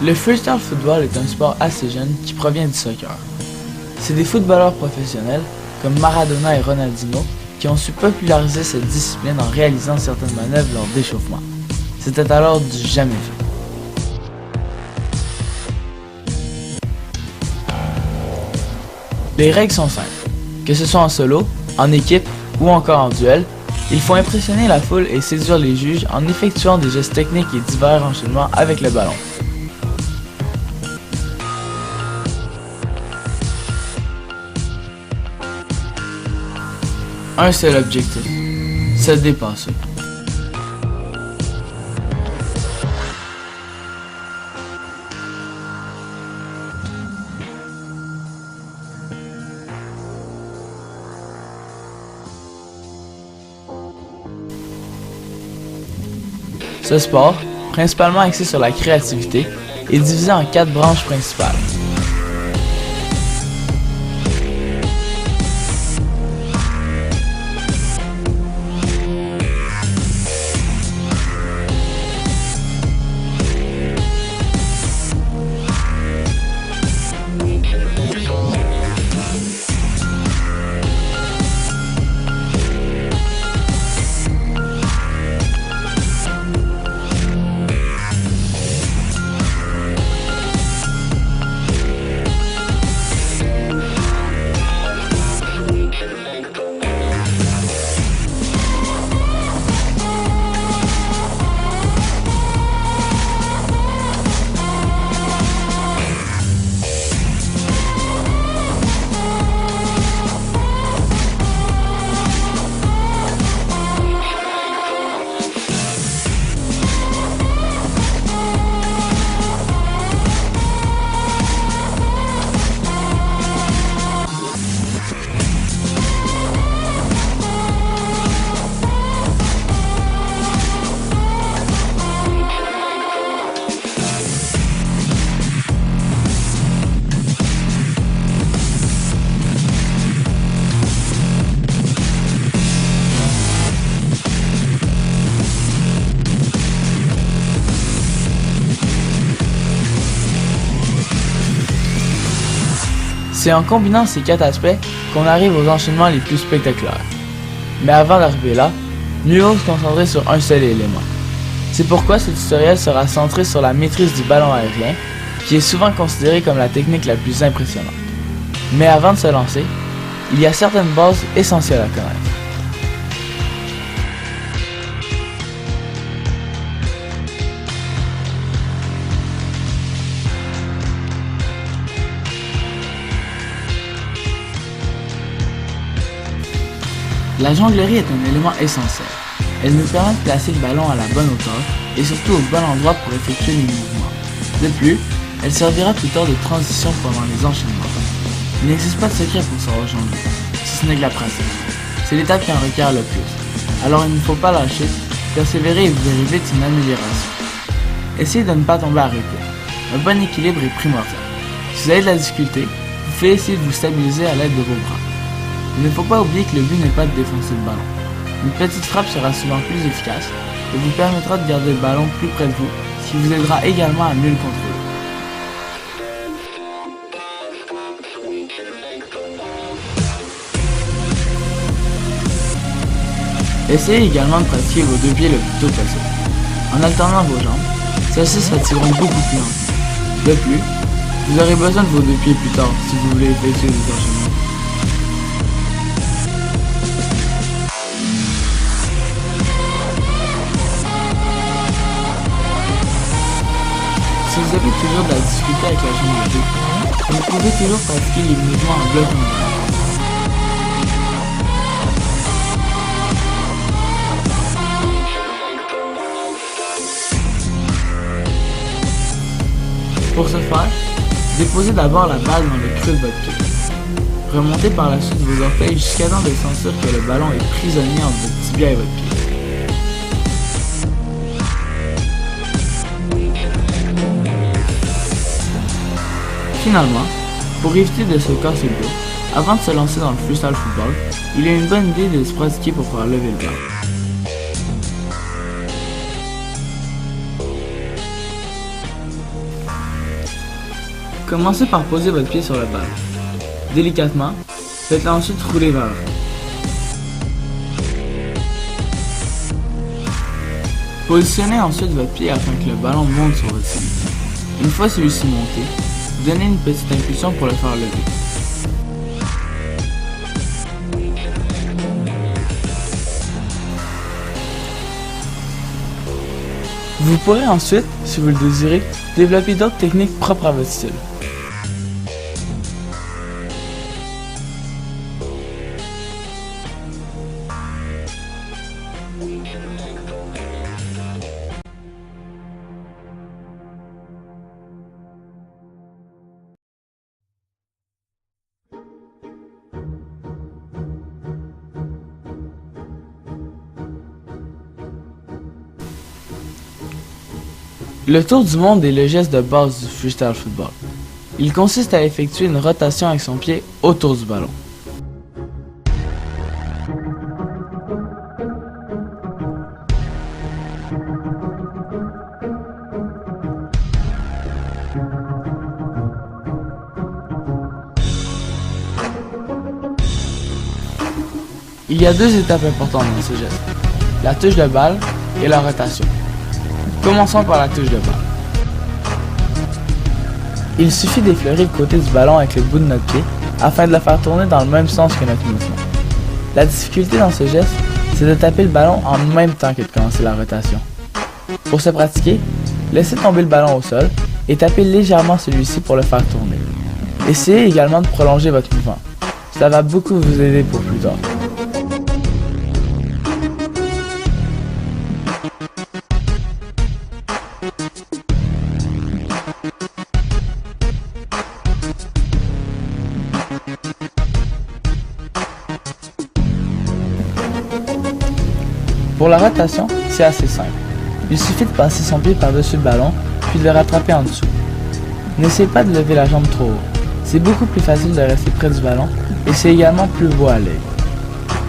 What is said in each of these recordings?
Le freestyle football est un sport assez jeune qui provient du soccer. C'est des footballeurs professionnels comme Maradona et Ronaldinho qui ont su populariser cette discipline en réalisant certaines manœuvres lors d'échauffement. C'était alors du jamais vu. Les règles sont simples. Que ce soit en solo, en équipe ou encore en duel, il faut impressionner la foule et séduire les juges en effectuant des gestes techniques et divers enchaînements avec le ballon. Un seul objectif, se dépasser. Ce sport, principalement axé sur la créativité, est divisé en 4 branches principales. C'est en combinant ces 4 aspects qu'on arrive aux enchaînements les plus spectaculaires. Mais avant d'arriver là, mieux vaut se concentrer sur un seul élément. C'est pourquoi ce tutoriel sera centré sur la maîtrise du ballon aérien, qui est souvent considérée comme la technique la plus impressionnante. Mais avant de se lancer, il y a certaines bases essentielles à connaître. La jonglerie est un élément essentiel. Elle nous permet de placer le ballon à la bonne hauteur et surtout au bon endroit pour effectuer les mouvements. De plus, elle servira plus tard de transition pendant les enchaînements. Il n'existe pas de secret pour savoir jongler, si ce n'est que la pratique. C'est l'étape qui en requiert le plus. Alors il ne faut pas lâcher, persévérer et vous verrez vite une amélioration. Essayez de ne pas tomber à recul. Un bon équilibre est primordial. Si vous avez de la difficulté, vous pouvez essayer de vous stabiliser à l'aide de vos bras. Il ne faut pas oublier que le but n'est pas de défoncer le ballon. Une petite frappe sera souvent plus efficace et vous permettra de garder le ballon plus près de vous, ce qui vous aidera également à mieux le contrôler. Essayez également de pratiquer vos 2 pieds le plus tôt possible. En alternant vos jambes, celles-ci se fatigueront beaucoup plus lentement. De plus, vous aurez besoin de vos 2 pieds plus tard si vous voulez effectuer des enchaînements. Si vous avez toujours de la difficulté avec la jonglerie, vous pouvez toujours pratiquer les mouvements en bloc mondial. Pour ce faire, déposez d'abord la balle dans le creux de votre pied. Remontez par la suite vos orteils jusqu'à temps de sentir que le ballon est prisonnier entre votre tibia et votre pied. Finalement, pour éviter de se casser le dos, avant de se lancer dans le freestyle football, il est une bonne idée de se pratiquer pour pouvoir lever le ballon. Commencez par poser votre pied sur la balle. Délicatement, faites-la ensuite rouler vers l'avant. Positionnez ensuite votre pied afin que le ballon monte sur votre cible. Une fois celui-ci monté, donnez une petite impulsion pour le faire lever. Vous pourrez ensuite, si vous le désirez, développer d'autres techniques propres à votre style. Le tour du monde est le geste de base du freestyle football. Il consiste à effectuer une rotation avec son pied autour du ballon. Il y a deux étapes importantes dans ce geste, la touche de balle et la rotation. Commençons par la touche de balle. Il suffit d'effleurer le côté du ballon avec le bout de notre pied afin de le faire tourner dans le même sens que notre mouvement. La difficulté dans ce geste, c'est de taper le ballon en même temps que de commencer la rotation. Pour se pratiquer, laissez tomber le ballon au sol et tapez légèrement celui-ci pour le faire tourner. Essayez également de prolonger votre mouvement. Cela va beaucoup vous aider pour plus tard. Pour la rotation, c'est assez simple. Il suffit de passer son pied par-dessus le ballon, puis de le rattraper en dessous. N'essayez pas de lever la jambe trop haut. C'est beaucoup plus facile de rester près du ballon et c'est également plus beau à l'œil.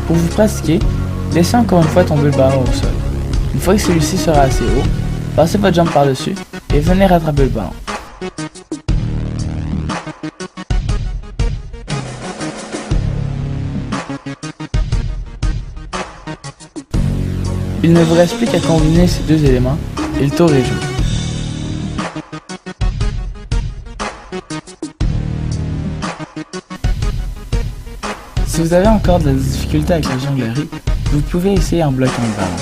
Pour vous pratiquer, laissez encore une fois tomber le ballon au sol. Une fois que celui-ci sera assez haut, passez votre jambe par-dessus et venez rattraper le ballon. Il ne vous reste plus qu'à combiner ces deux éléments et le tour est joué. Si vous avez encore de la difficulté avec la jonglerie, vous pouvez essayer en bloquant le ballon.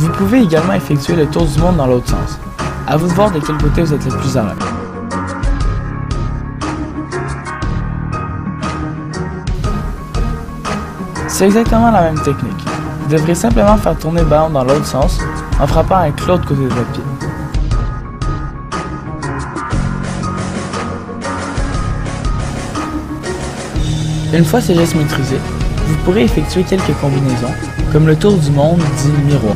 Vous pouvez également effectuer le tour du monde dans l'autre sens. À vous de voir de quel côté vous êtes le plus à l'aise. C'est exactement la même technique. Vous devrez simplement faire tourner le ballon dans l'autre sens en frappant avec l'autre côté de votre pied. Une fois ces gestes maîtrisés, vous pourrez effectuer quelques combinaisons, comme le tour du monde dit miroir.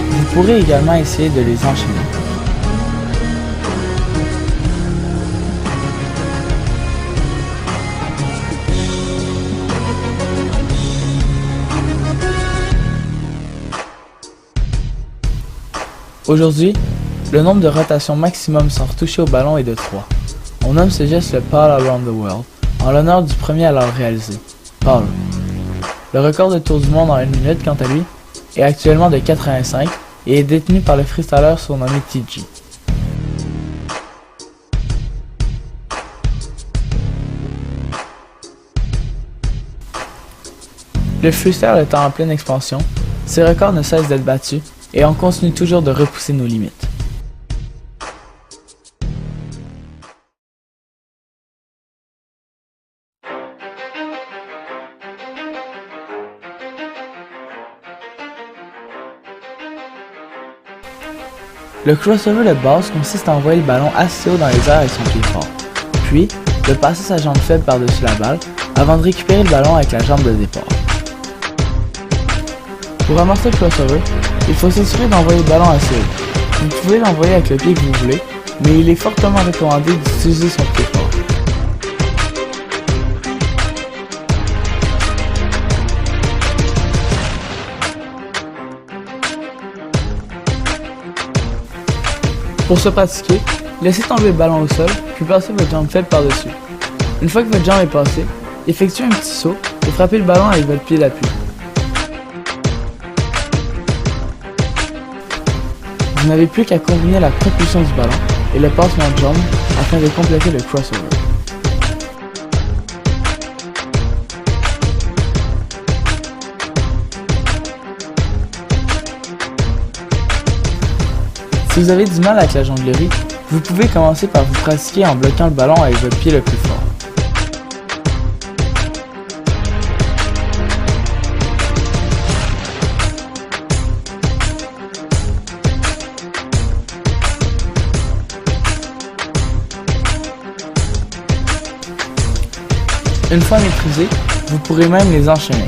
Vous pourrez également essayer de les enchaîner. Aujourd'hui, le nombre de rotations maximum sans retoucher au ballon est de 3. On nomme ce geste le Paul Around the World, en l'honneur du premier à l'avoir réalisé, Paul. Le record de tour du monde en 1 minute, quant à lui, est actuellement de 85 et est détenu par le freestyler surnommé TG. Le freestyle étant en pleine expansion, ces records ne cessent d'être battus et on continue toujours de repousser nos limites. Le crossover de base consiste à envoyer le ballon assez haut dans les airs avec son pied fort, puis de passer sa jambe faible par-dessus la balle avant de récupérer le ballon avec la jambe de départ. Pour amorcer le crossover, il faut s'assurer d'envoyer le ballon assez haut. Vous pouvez l'envoyer avec le pied que vous voulez, mais il est fortement recommandé d'utiliser son pied fort. Pour se pratiquer, laissez tomber le ballon au sol, puis passez votre jambe faible par-dessus. Une fois que votre jambe est passée, effectuez un petit saut et frappez le ballon avec votre pied d'appui. Vous n'avez plus qu'à combiner la propulsion du ballon et le passement de jambe afin de compléter le crossover. Si vous avez du mal avec la jonglerie, vous pouvez commencer par vous pratiquer en bloquant le ballon avec votre pied le plus fort. Une fois maîtrisé, vous pourrez même les enchaîner.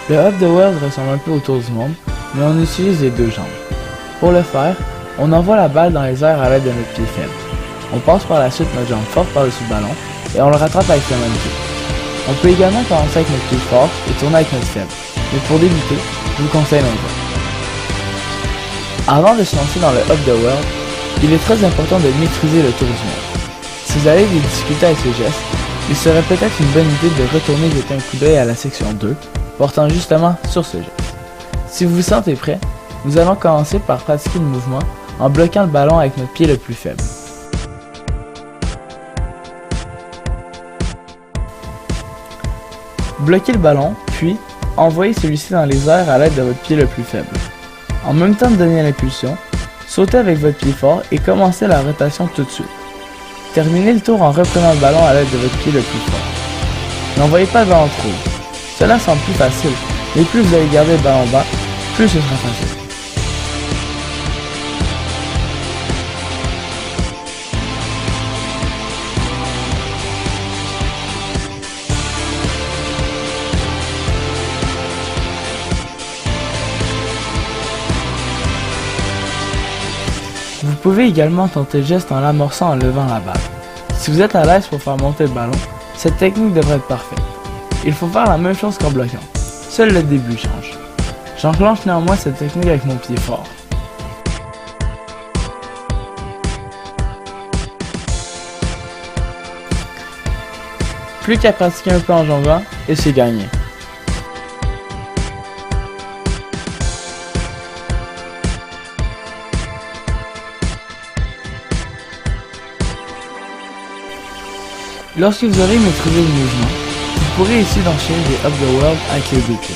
Le Up the World ressemble un peu au tour du monde, mais on utilise les deux jambes. Pour le faire, on envoie la balle dans les airs à l'aide de notre pied faible. On passe par la suite notre jambe forte par-dessus le ballon et on le rattrape avec le même pied. On peut également commencer avec notre pied fort et tourner avec notre faible, mais pour débuter, je vous conseille l'inverse. Avant de se lancer dans le Up the World, il est très important de maîtriser le tour du monde. Si vous avez des difficultés avec ce geste, il serait peut-être une bonne idée de retourner jeter un coup d'œil à la section 2, portant justement sur ce geste. Si vous vous sentez prêt, nous allons commencer par pratiquer le mouvement en bloquant le ballon avec notre pied le plus faible. Bloquez le ballon, puis envoyez celui-ci dans les airs à l'aide de votre pied le plus faible. En même temps de donner l'impulsion, sautez avec votre pied fort et commencez la rotation tout de suite. Terminez le tour en reprenant le ballon à l'aide de votre pied le plus fort. N'envoyez pas le ballon trop haut. Cela semble plus facile, mais plus vous allez garder le ballon bas, plus ce sera facile. Vous pouvez également tenter le geste en l'amorçant en levant la balle. Si vous êtes à l'aise pour faire monter le ballon, cette technique devrait être parfaite. Il faut faire la même chose qu'en bloquant. Seul le début change. J'enclenche néanmoins cette technique avec mon pied fort. Plus qu'à pratiquer un peu en jonglant et c'est gagné. Lorsque vous aurez maîtrisé le mouvement, vous pourrez essayer d'enchaîner des Up the World avec les deux pieds.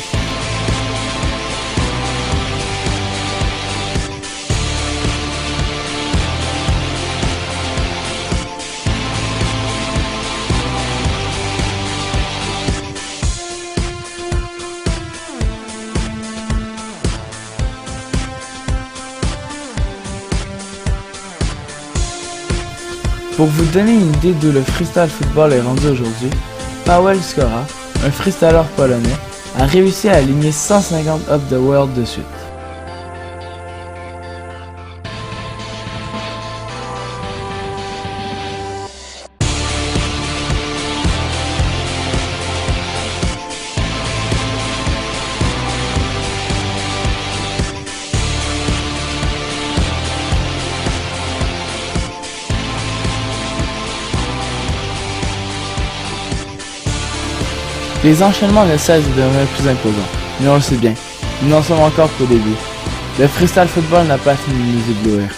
Pour vous donner une idée d'où le freestyle football est rendu aujourd'hui, Paweł Skóra, un freestyler polonais, a réussi à aligner 150 Up the World de suite. Les enchaînements ne cessent de devenir plus imposants, mais on le sait bien, nous n'en sommes encore qu'au début. Le freestyle football n'a pas fini de nous éblouir.